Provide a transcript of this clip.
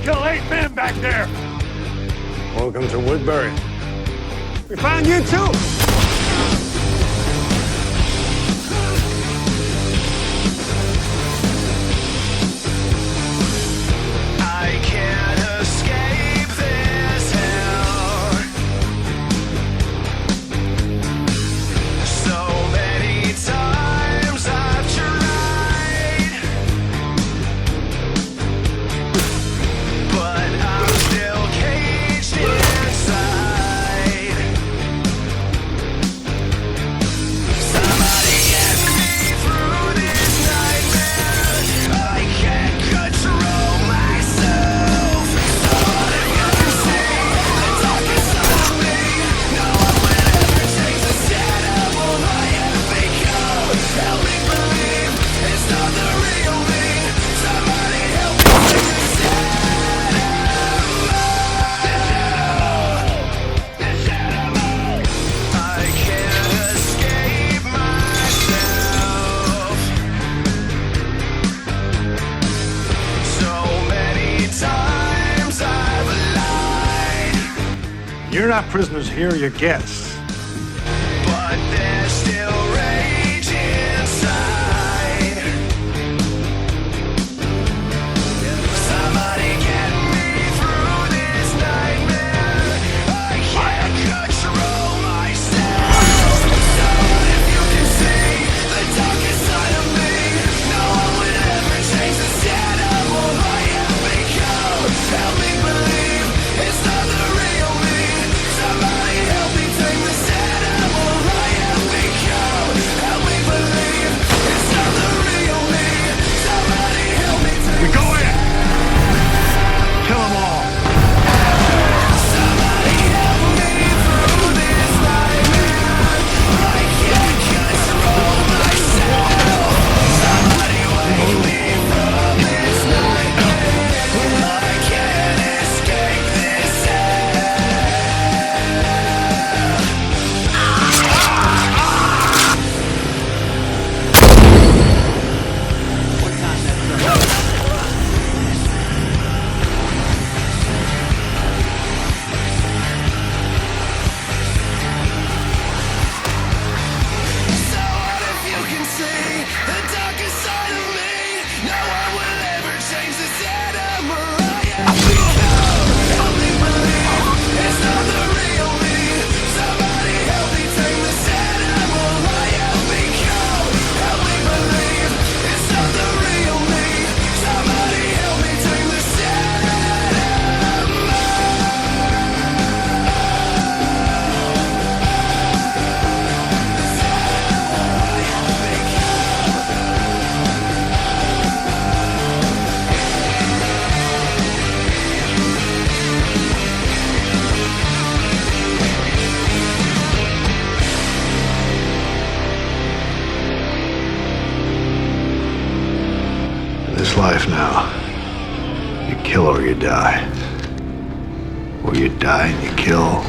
kill 8 men back there. Welcome to Woodbury. We found you too. I can't escape this hell. So many times I've tried, but I'm still caged inside. Somebody get me through this nightmare. I can't control myself. Somebody can see the darkest side of me. No one will ever change the animal I have become. Help me believe it's not the real me. Somebody help me take this animal. I can't escape myself. So many times I've lied, You're not prisoners here, you're guests. but there's still rage inside. Somebody get me through this nightmare. I can't control myself. So if you can see the darkest side of me, no one will ever change the animal I have become. Help me believe it's not the real me. Somebody help me take this animal I have become. Help me believe it's not the real me. Somebody help me take We go in! Kill them all! Somebody help me through this nightmare. I can't control myself. Somebody wake me from this nightmare. I can't escape this So what if you can see the darkest side of me? No one will ever change this animal I have become. Help me believe it's not the real me. Somebody help me take this animal I have become. Help me believe it's not the real me. Somebody help me take this In this life now, you kill or you die. Or you die and you kill,